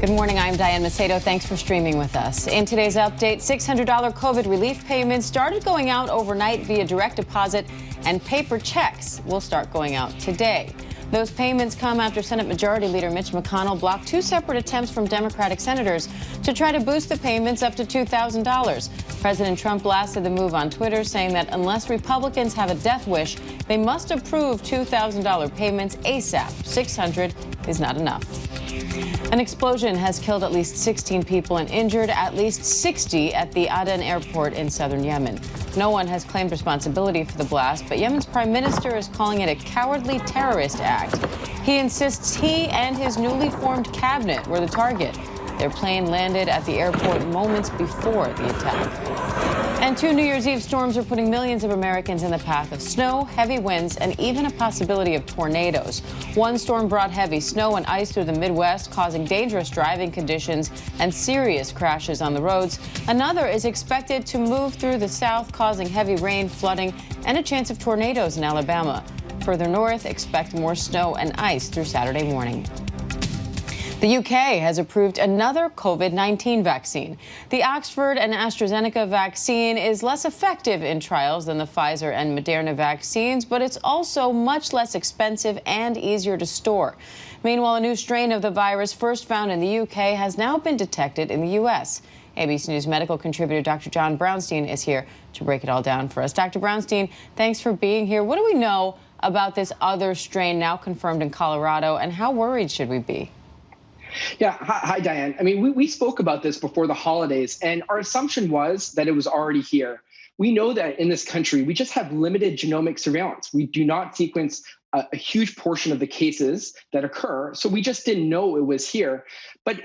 Good morning, I'm Diane Macedo. Thanks for streaming with us. In today's update, $600 COVID relief payments started going out overnight via direct deposit, and paper checks will start going out today. Those payments come after Senate Majority Leader Mitch McConnell blocked two separate attempts from Democratic senators to try to boost the payments up to $2,000. President Trump blasted the move on Twitter, saying that unless Republicans have a death wish, they must approve $2,000 payments ASAP. $600 is not enough. An explosion has killed at least 16 people and injured at least 60 at the Aden airport in southern Yemen. No one has claimed responsibility for the blast, but Yemen's prime minister is calling it a cowardly terrorist act. He insists he and his newly formed cabinet were the target. Their plane landed at the airport moments before the attack. And two New Year's Eve storms are putting millions of Americans in the path of snow, heavy winds, and even a possibility of tornadoes. One storm brought heavy snow and ice through the Midwest, causing dangerous driving conditions and serious crashes on the roads. Another is expected to move through the South, causing heavy rain, flooding, and a chance of tornadoes in Alabama. Further north, expect more snow and ice through Saturday morning. The UK has approved another COVID-19 vaccine. The Oxford and AstraZeneca vaccine is less effective in trials than the Pfizer and Moderna vaccines, but it's also much less expensive and easier to store. Meanwhile, a new strain of the virus first found in the UK has now been detected in the U.S. ABC News medical contributor Dr. John Brownstein is here to break it all down for us. Dr. Brownstein, thanks for being here. What do we know about this other strain now confirmed in Colorado, and how worried should we be? Yeah. Hi, Diane. I mean, we spoke about this before the holidays, and our assumption was that it was already here. We know that in this country, we just have limited genomic surveillance. We do not sequence a huge portion of the cases that occur, so we just didn't know it was here. But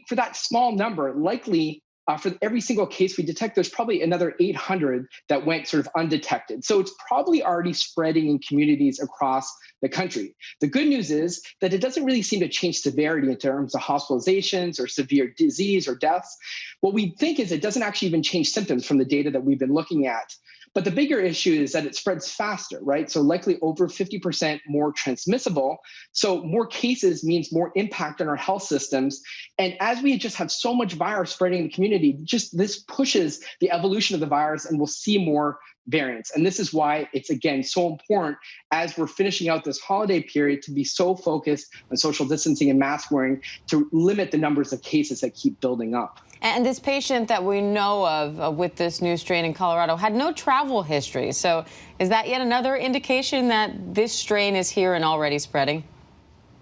for that small number, likely for every single case we detect, there's probably another 800 that went sort of undetected. So it's probably already spreading in communities across the country. The good news is that it doesn't really seem to change severity in terms of hospitalizations or severe disease or deaths. What we think is it doesn't actually even change symptoms from the data that we've been looking at. But the bigger issue is that it spreads faster, right? So likely over 50% more transmissible. So more cases means more impact on our health systems. And as we just have so much virus spreading in the community, just this pushes the evolution of the virus, and we'll see more variants. And this is why it's, again, so important as we're finishing out this holiday period to be so focused on social distancing and mask wearing to limit the numbers of cases that keep building up. And this patient that we know of with this new strain in Colorado had no travel history. So is that yet another indication that this strain is here and already spreading?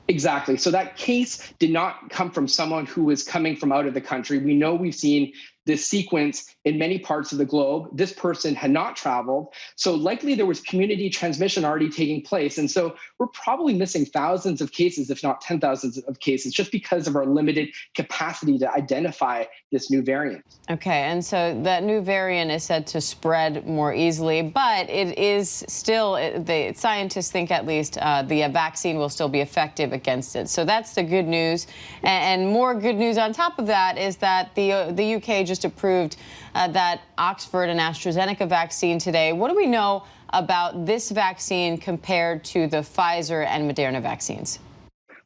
Exactly. So that case did not come from someone who was coming from out of the country. We know we've seen this sequence in many parts of the globe. This person had not traveled. So likely there was community transmission already taking place. And so we're probably missing thousands of cases, if not 10,000s of cases, just because of our limited capacity to identify this new variant. Okay, and so that new variant is said to spread more easily, but it is still, the scientists think at least the vaccine will still be effective against it. So that's the good news. And more good news on top of that is that the UK just approved that Oxford and AstraZeneca vaccine today. What do we know about this vaccine compared to the Pfizer and Moderna vaccines?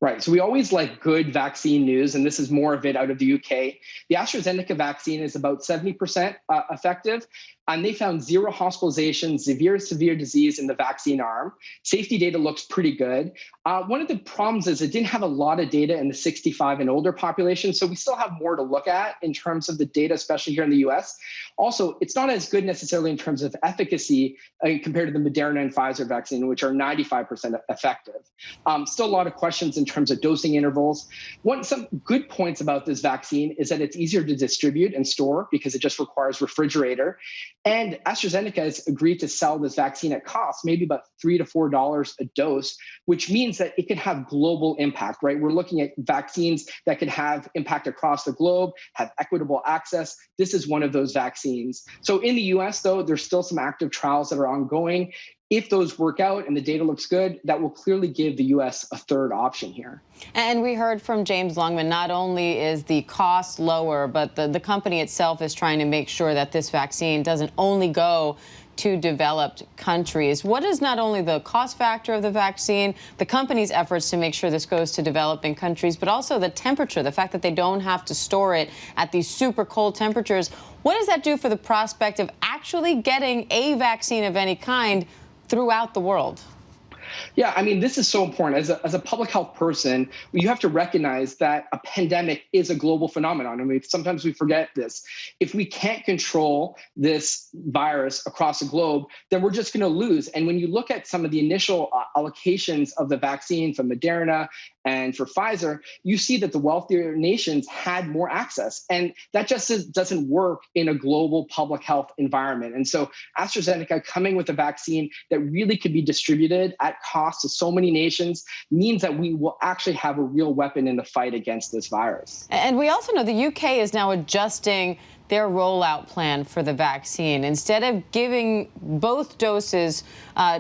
Right. So we always like good vaccine news, and this is more of it out of the UK. The AstraZeneca vaccine is about 70% effective, and they found 0 hospitalizations, severe disease in the vaccine arm. Safety data looks pretty good. One of the problems is it didn't have a lot of data in the 65 and older population, so we still have more to look at in terms of the data, especially here in the US. Also, it's not as good necessarily in terms of efficacy compared to the Moderna and Pfizer vaccine, which are 95% effective. Still a lot of questions in terms of dosing intervals. Some good points about this vaccine is that it's easier to distribute and store because it just requires refrigerator. And AstraZeneca has agreed to sell this vaccine at cost, maybe about $3 to $4 a dose, which means that it could have global impact, right? We're looking at vaccines that could have impact across the globe, have equitable access. This is one of those vaccines. So in the US, though, there's still some active trials that are ongoing. If those work out and the data looks good, that will clearly give the U.S. a third option here. And we heard from James Longman, not only is the cost lower, but the company itself is trying to make sure that this vaccine doesn't only go to developed countries. What is not only the cost factor of the vaccine, the company's efforts to make sure this goes to developing countries, but also the temperature, the fact that they don't have to store it at these super cold temperatures? What does that do for the prospect of actually getting a vaccine of any kind throughout the world? Yeah, I mean, this is so important. As a public health person, you have to recognize that a pandemic is a global phenomenon. I mean, sometimes we forget this. If we can't control this virus across the globe, then we're just going to lose. And when you look at some of the initial allocations of the vaccine from Moderna and for Pfizer, you see that the wealthier nations had more access. And that just doesn't work in a global public health environment. And so AstraZeneca coming with a vaccine that really could be distributed at cost to so many nations means that we will actually have a real weapon in the fight against this virus. And we also know the UK is now adjusting their rollout plan for the vaccine. Instead of giving both doses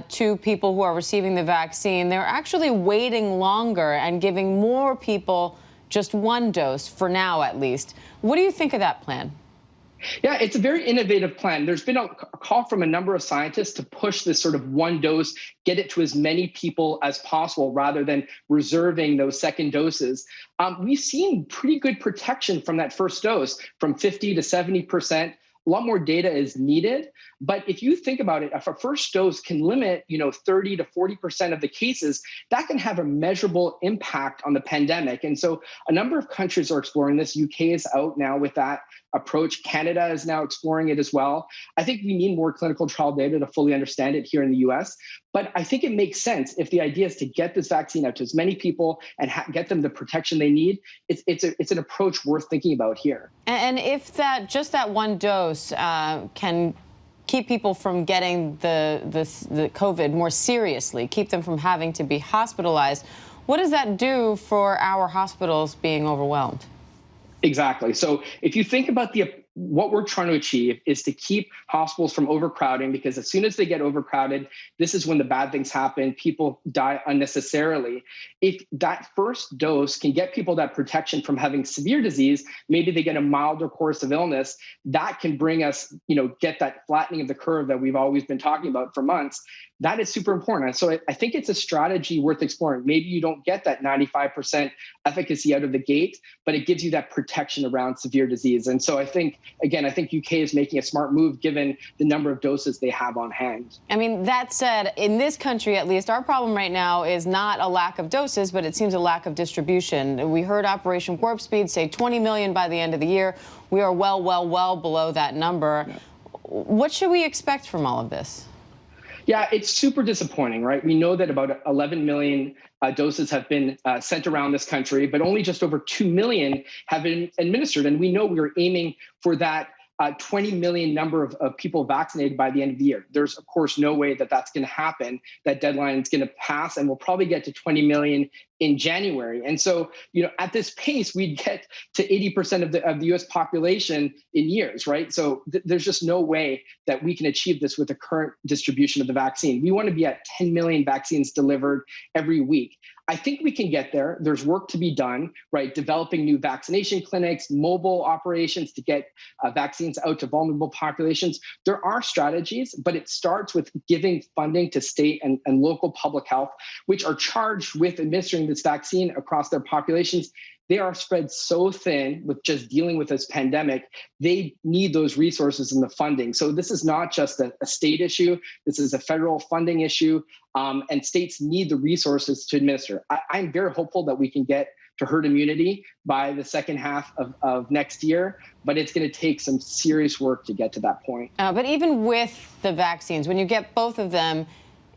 to people who are receiving the vaccine, they're actually waiting longer and giving more people just one dose, for now at least. What do you think of that plan? Yeah, it's a very innovative plan. There's been a call from a number of scientists to push this sort of one dose, get it to as many people as possible rather than reserving those second doses. We've seen pretty good protection from that first dose, from 50 to 70%. A lot more data is needed. But if you think about it, if a first dose can limit, 30 to 40% of the cases, that can have a measurable impact on the pandemic. And so a number of countries are exploring this. UK is out now with that approach. Canada is now exploring it as well. I think we need more clinical trial data to fully understand it here in the US. But I think it makes sense if the idea is to get this vaccine out to as many people and get them the protection they need. It's an approach worth thinking about here. And if just that one dose can keep people from getting the COVID more seriously, keep them from having to be hospitalized, what does that do for our hospitals being overwhelmed? Exactly. So if you think about what we're trying to achieve is to keep hospitals from overcrowding, because as soon as they get overcrowded, this is when the bad things happen. People die unnecessarily. If that first dose can get people that protection from having severe disease, maybe they get a milder course of illness, that can bring us, get that flattening of the curve that we've always been talking about for months. That is super important. So I think it's a strategy worth exploring. Maybe you don't get that 95% efficacy out of the gate, but it gives you that protection around severe disease. And so I think UK is making a smart move given the number of doses they have on hand. I mean, that said, in this country, at least, our problem right now is not a lack of doses, but it seems a lack of distribution. We heard Operation Warp Speed say 20 million by the end of the year. We are well below that number. Yeah. What should we expect from all of this? Yeah, it's super disappointing, right? We know that about 11 million doses have been sent around this country, but only just over 2 million have been administered. And we know we were aiming for that 20 million number of people vaccinated by the end of the year. There's, of course, no way that that's going to happen. That deadline is going to pass, and we'll probably get to 20 million in January. And so, at this pace, we'd get to 80% of the U.S. population in years, right? So there's just no way that we can achieve this with the current distribution of the vaccine. We want to be at 10 million vaccines delivered every week. I think we can get there. There's work to be done, right? Developing new vaccination clinics, mobile operations to get vaccines out to vulnerable populations. There are strategies, but it starts with giving funding to state and local public health, which are charged with administering this vaccine across their populations. They are spread so thin with just dealing with this pandemic. They need those resources and the funding. So this is not just a state issue. This is a federal funding issue, and states need the resources to administer. I'm very hopeful that we can get to herd immunity by the second half of next year, but it's going to take some serious work to get to that point. But even with the vaccines, when you get both of them,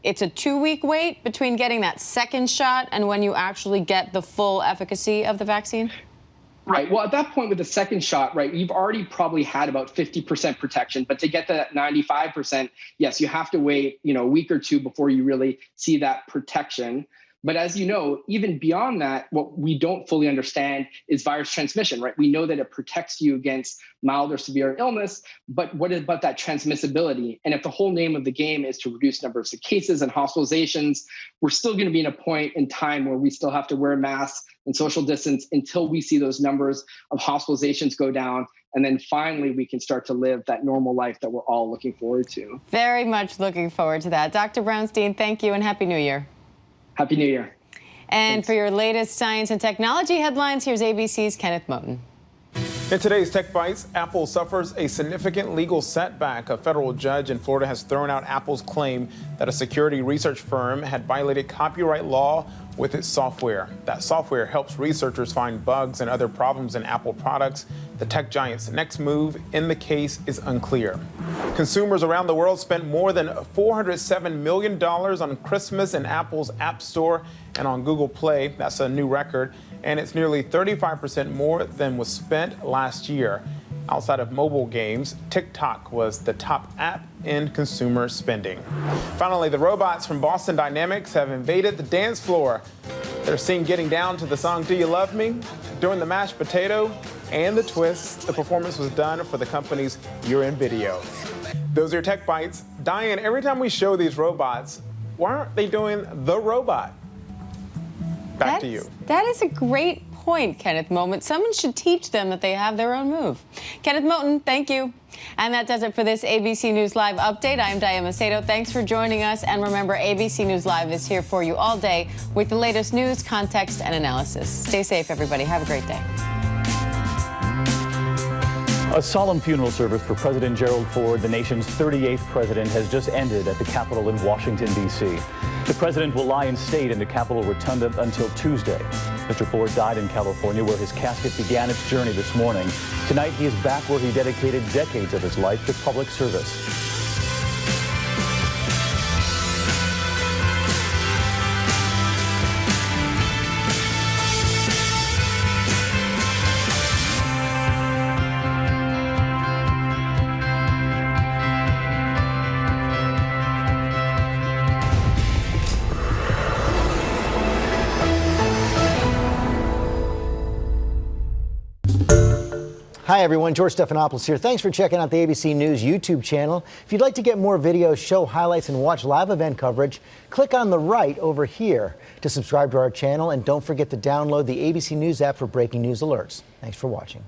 it's a 2-week wait between getting that second shot and when you actually get the full efficacy of the vaccine? Right. Well, at that point with the second shot, right, you've already probably had about 50% protection. But to get to that 95%, yes, you have to wait, a week or two before you really see that protection. But as you know, even beyond that, what we don't fully understand is virus transmission, right? We know that it protects you against mild or severe illness, but what about that transmissibility? And if the whole name of the game is to reduce numbers of cases and hospitalizations, we're still going to be in a point in time where we still have to wear masks and social distance until we see those numbers of hospitalizations go down And then finally, we can start to live that normal life that we're all looking forward to. Very much looking forward to that. Dr. Brownstein, thank you and Happy New Year. Happy New Year. And for your latest science and technology headlines, here's ABC's Kenneth Moten. In today's Tech Bites, Apple suffers a significant legal setback. A federal judge in Florida has thrown out Apple's claim that a security research firm had violated copyright law with its software. That software helps researchers find bugs and other problems in Apple products. The tech giant's next move in the case is unclear. Consumers around the world spent more than $407 million on Christmas in Apple's App Store and on Google Play. That's a new record, and it's nearly 35% more than was spent last year. Outside of mobile games, TikTok was the top app in consumer spending. Finally, the robots from Boston Dynamics have invaded the dance floor. They're seen getting down to the song Do You Love Me? During the mashed potato and the twist, the performance was done for the company's year-end video. Those are your Tech Bites. Diane, every time we show these robots, why aren't they doing the robot? Back to you. That is a great point, Kenneth Moten. Someone should teach them that they have their own move. Kenneth Moten, thank you. And that does it for this ABC News Live update. I'm Diane Macedo. Thanks for joining us. And remember, ABC News Live is here for you all day with the latest news, context, and analysis. Stay safe, everybody. Have a great day. A solemn funeral service for President Gerald Ford, the nation's 38th president, has just ended at the Capitol in Washington, D.C. The president will lie in state in the Capitol Rotunda until Tuesday. Mr. Ford died in California, where his casket began its journey this morning. Tonight, he is back where he dedicated decades of his life to public service. Hi everyone, George Stephanopoulos here. Thanks for checking out the ABC News YouTube channel. If you'd like to get more videos, show highlights, and watch live event coverage, click on the right over here to subscribe to our channel, and don't forget to download the ABC News app for breaking news alerts. Thanks for watching.